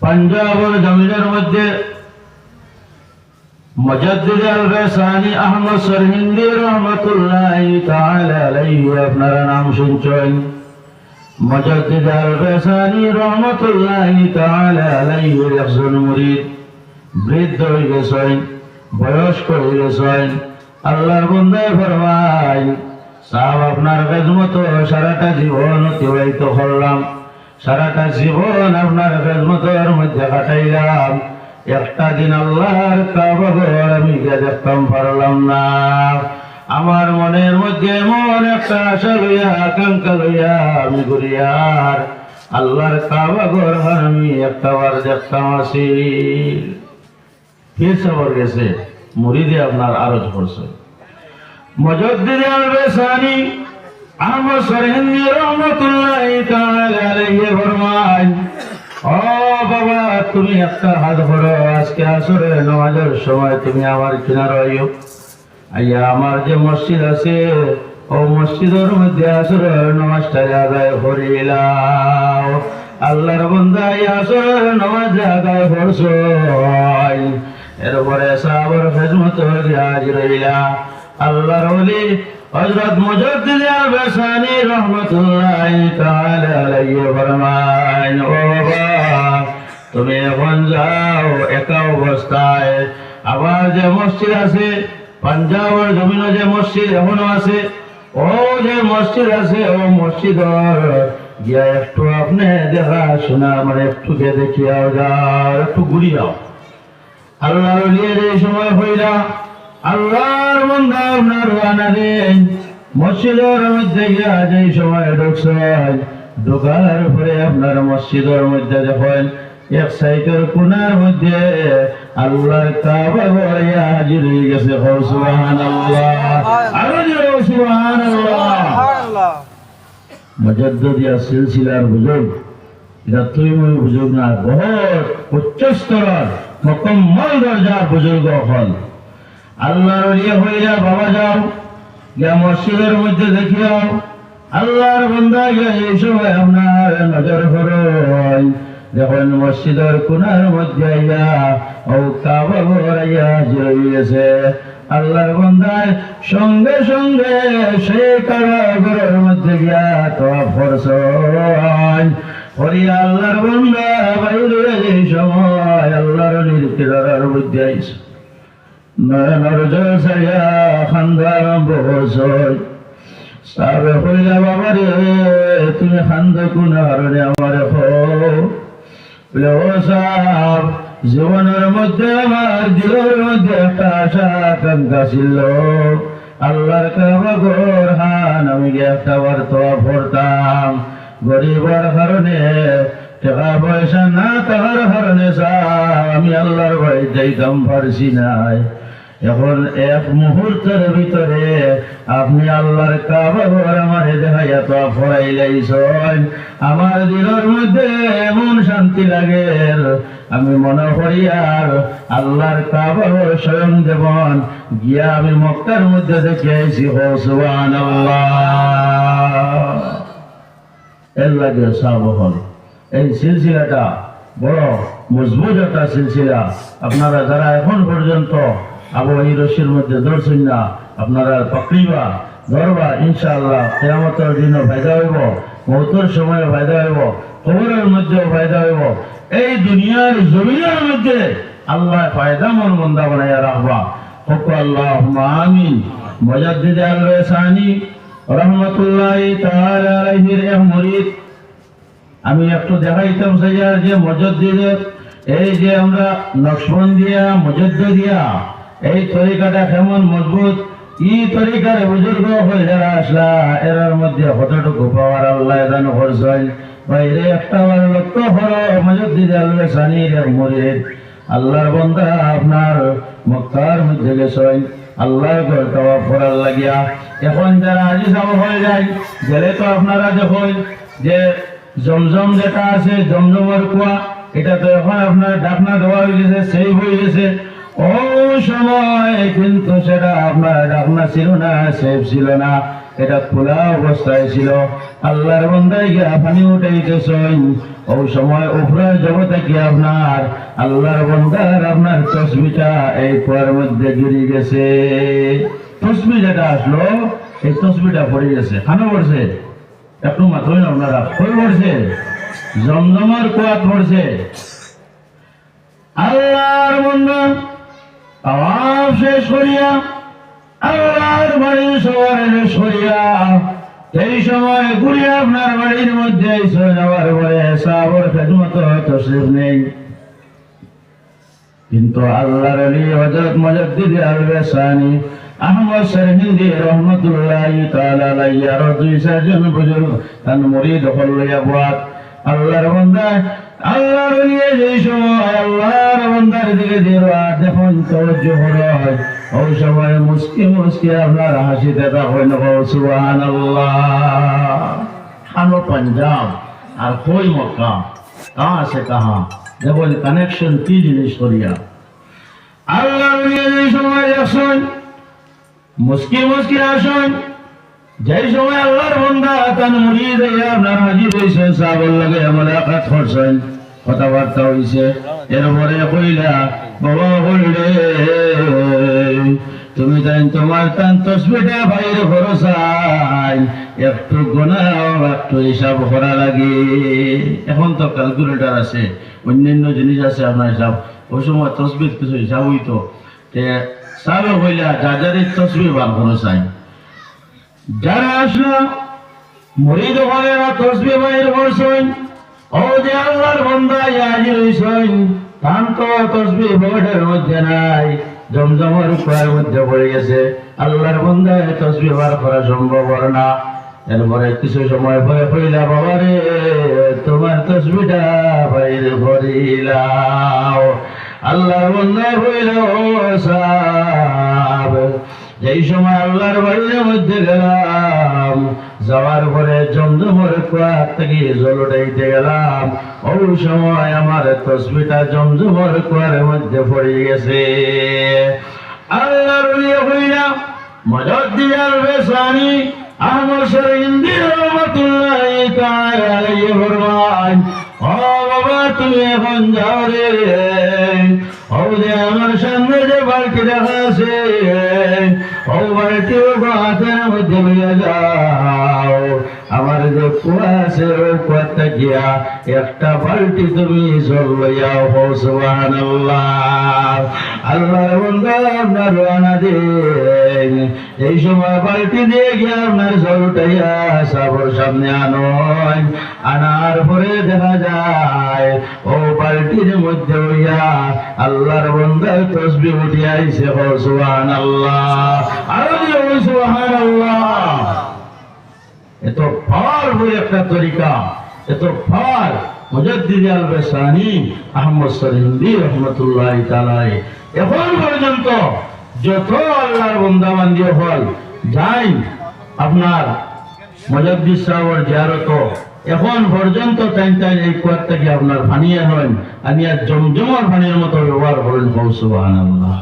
পাঞ্জাবের জমিনের মধ্যে মুজাদ্দিদ আল-গাসানি আহমদ সরহিন্দি রহমাতুল্লাহি তাআলা আলাইহি আপনারা নাম শুনছেন। মুজাদ্দিদ আল-গাসানি রহমাতুল্লাহি তাআলা আলাইহি একজন মুরিদ, বৃদ্ধ হয়ে গেছেন, বয়স্ক হয়ে গেছেন। আল্লাহর বান্দায় ফরমায়, সাহেব আপনার খেদমত সারাটা জীবন অতিবাহিত করলাম, সারাটা জীবন আপনার খেদমতের মধ্যে কাটাইলাম, একটা দিন আল্লাহর কাবা ঘর আমি গিয়ে দেখতাম পারলাম না। আমার মনের মধ্যে এমন একটা আশা লইয়া আকাঙ্ক্ষা লইয়া আমি ঘুরিয়ার আল্লাহর কাবা ঘর আমি একটাবার দেখতাম আসি। ফির সবর গেছে, মুরিদে আপনার আরজ করছে। মুজাদ্দিদ আল-গাসানি আহমদ সরহিন্দি রহমাতুল্লাহি তাআলা আলাইহি ফরমায়, ও বাবা তুমি একটা হাত ধরো, আজকে আসরের নামাজের সময় তুমি আমার কিনারে আইও, আইয়া আমার যে মসজিদ আছে ও মসজিদের মধ্যে আসরের নামাজটা আদায় করিলাম। আল্লাহর বান্দা আসরের নামাজ আদায় করছো, এরপরে সাহাবার খেদমত হাজির হইলা। আল্লাহর ওলি হযরত মুজাদ্দিদ আল-গাসানি রাহমাতুল্লাহি তাআলা আলাইহি ফরমান, ও বাবা তুমি এখন যাও একা অবস্থায় আবার যে মসজিদ আছে পাঞ্জাবের জমিনে যে মসজিদ এখনো আছে, ও যে মসজিদ আছে ও মসজিদ গিয়া একটু আপনি দেখা শোনা মানে একটু গিয়ে দেখিয়া যাও, একটু ঘুরিয়াও। আল্লাহর ওলির এই সময় হইলা আল্লাহর বান্দা আপনার রওনা দেন মসজিদের মধ্যে গিয়া যে সময় ঢুকছেন, ঢোকার পরে আপনার মসজিদের মধ্যে দেখেন এক সাইডের কোণার মধ্যে আল্লাহর কাবা ঘর হাজির হয়ে গেছে। সুবহানাল্লাহ, আরো জোরে সুবহানাল্লাহ। মুজাদ্দিদ সিলসিলার বুজুর্গ, এটা তুই বুজুর্গ না, বহুত উচ্চ স্তরের মুকম্মল দরজার বুজুর্গ হল। আল্লাহর ওলি হইয়া বাবা যাও গিয়া মসজিদের মধ্যে দেখিয়াও আল্লাহর বান্দা গিয়া এই সময় আপনার নজর করুন, দেখুন মসজিদের কোণার মধ্যে আইয়া ও কাবা ঘর আইয়া হাজির হয়ে গেছে। আল্লাহর বান্দায় সঙ্গে সঙ্গে সেই কাবা ঘরের মধ্যে গিয়া তওয়াফ করছেন। করিয়া আল্লাহর বান্দা বাইরে এই সময় আল্লাহর ওলির কিরার মধ্যে আইছে, নয়নের জল ছাড়িয়া খান্দা আরম্ভ করছই। সাবে কইলা বাবা রে তুমি খান্দা কোন কারণে আমারে বলে, ও সাহেব জীবনের মধ্যে আমার দিলের মধ্যে একটা আশা আকাঙ্ক্ষা ছিল, আল্লাহর কাবা ঘর হান আমি একটা বার তওয়াফ করতাম, গরিবের কারণে টাকা পয়সা না থাকার কারণে আমি আল্লাহর বাড়ি যাইতাম পারছি নাই। এখন এক মুহূর্তের ভিতরে আপনি আল্লাহর কাবা ঘর আমারে দেখাইয়া তো ফরাইলাইছেন, আমার দিলের মধ্যে এমন শান্তি লাগে আমি মনে করি আর আল্লাহর কাবা ঘর স্বয়ং দেবন গিয়া আমি মক্কার মধ্যে দেখে আইছি। সুবহানাল্লাহ। এর লাগে সাবহল এই সিলসিলাটা বড় মজবুত একটা সিলসিলা। আপনারা যারা এখন পর্যন্ত আবু এই রশির মধ্যে ধরছেন না, আপনারা পাকড়িবা ধরবা, ইনশাআল্লাহ কিয়ামতের দিনও ফায়দা হইব, মওতের সময় ফায়দা হইব, কবরের মধ্যেও ফায়দা হইব, এই দুনিয়ার জমিনের মধ্যে আল্লাহ ফায়দা মন বন্দা বানাইয়া রাখবা। আল্লাহুম্মা আমিন। মুজাদ্দিদ আল-গাসানি রাহমাতুল্লাহি তাআলা আলাইহির এক মুরিদ আমি একটু দেখাইতাম চাইয়া যে মুজাদ্দিদের এই যে আমরা নকশবন্দিয়া মুজাদ্দিদিয়া এই তরিকাটা কেমন মজবুত, এই তরিকার বুজুর্গ হয়ে যারা আসলা এর মধ্যে কতটুকু পাওয়ার আল্লাহ দান করছেন। বাইরে একটা বার লক্ষ্য করো মুজাদ্দিদ আল-গাসানির এক মুরিদ আল্লাহর বান্দা আপনার মক্কার মধ্যে গেছেন আল্লাহর ঘর তওয়াফ করার লাগিয়া। এখন যারা আজি যাব হয়ে যায় গেলে তো আপনারা দেখুন যে জমজম যেটা আছে জমজমের কুয়া, এটা তো এখন আপনার ঢাকনা দেওয়া হয়ে গেছে, সেই হয়ে গেছে। ও সময় কিন্তু সেটা আপনার ঢাকনা ছিল না, সেফ ছিল না। এটা খোলা অবস্থায় ছিল। আল্লাহর বান্দায় গিয়া পানি উঠাইতেছেন, ওই সময় উপরের জগতে কি আপনার আল্লাহর বান্দার আপনার তসবিটা এই কুয়ার মধ্যে গিরে গেছে। তসবি যেটা আসলো এই তসবিটা পড়ে গেছে, খানো পড়ছে, একটু মাত্রই আপনারা কই পড়ছে, জমজমার কুয়াত পড়ছে। আল্লাহর বান্দা তাওয়াফ শেষ করিয়া আল্লাহর বাড়ির সবার সরিয়া এই সময় ঘুরিয়া আপনার বাড়ির মধ্যে যাওয়ার পরে সাহাবার খেদমত তশরিফ নেই। কিন্তু আল্লাহর আলী হযরত মুজাদ্দিদ আল-বাসানি আহমদ সরহিন্দি রহমতুল্লাহি তাআলা আলাইহি আর দুই চারজন বুজুর্গ তান মুরিদ হল লইয়া বাত আল্লাহর বান্দা আল্লাহর আলী এই সময় আল্লাহর বান্দার দিকে দিরা দেখুন তাওজ্জু হয়, ওই সময় মুস্কি মুস্কি আপনার হাসিতে তখন সুবহানাল্লাহ। খানো পাঞ্জাব আর কই মক্কা, কাহা সে কাহা, দেখুন কানেকশন কি জিনিস করিয়া আল্লাহর আলী এই সময় আসুন মুস্কি মুস্কি আসুন। যেই সময় আল্লাহর বান্দা তান মুরিদ হইয়া আপনার হাজির হইছে, সাহাবার লাগে মুলাকাত করছেন, কথাবার্তা হইছে। এরপরে কইলা বাবা বললে তুমি তাই তোমার তান তসবিটা বাইরে ভরসাই একটু গোনাও একটু হিসাব করা লাগে। এখন তো ক্যালকুলেটর আছে, অন্যান্য জিনিস আছে আপনার হিসাব, ওই সময় তসবির কিছু হিসাব হইতো। সাবে হইলা যাদের তসবি বার ভরসাই, যারা আসলো মুরিদ হলে তসবি বাইরে ভরসেন, ও যে আল্লাহর বান্দা হাজির হইছেন তান তো তসবি বড়ের মধ্যে নাই, জমজমের কুয়ার মধ্যে পড়ে গেছে। আল্লাহর বান্দা তসবি বার করা সম্ভব না। এরপরে কিছু সময় পরে কইলা বাবা রে তোমার তসবিটা বাইরে ভরিলাও। আল্লাহর বান্দা কইল ও সাহাব, যেই সময় আল্লাহর বাড়ির মধ্যে গেলাম, যাওয়ার পরে জমজমের কুয়ার থেকে জল উঠাইতে গেলাম, ওই সময় আমার তসবিটা জমজমের কুয়ার মধ্যে পড়ে গেছে। আল্লাহর ওলি হইয়া মুজাদ্দিদ আল-বাসানি আহমদ সরহিন্দি রহমাতুল্লাহি তাআলা আলাইহি ফরমান, ও বাবা তুমি এখন যাও রে, ও যে আমার সামনে যে বালতি রাখা আছে ও বালতি হাতের মধ্যে লইয়া যাও, আমার যে কুয়া আছে ওই কুয়াতে গিয়া একটা বালতি তুমি জল লইয়াও। সুবহানাল্লাহ। আল্লাহর বান্দা আপনার রানা দেন, এই সময় বালতি দিয়ে গিয়া আপনার জল উঠাইয়া সাবর সামনে আনয়, আনার পরে দেখা যায় ও বালতির মধ্যে হইয়া আল্লাহর বান্দা তসবিহ উঠিয়া আইছে। সুবহানাল্লাহ, আরো দিও সুবহানাল্লাহ। এত পাওয়ারফুল একটা তরিকা, এত পাওয়ার। মুজাদ্দিদ আল-বাসানি আহমদ সরহিন্দি রহমতুল্লাহি তাআলা এখন পর্যন্ত যত আল্লাহর বান্দা বান্দি হল যাই আপনার মুজাদ্দিদ সাহেবের জিয়ারত, এখন পর্যন্ত টাইম এই কুয়ার থেকে আপনার পানি আনেন, আনিয়া জমজমার পানির মতো ব্যবহার করেন। সুবহানাল্লাহ।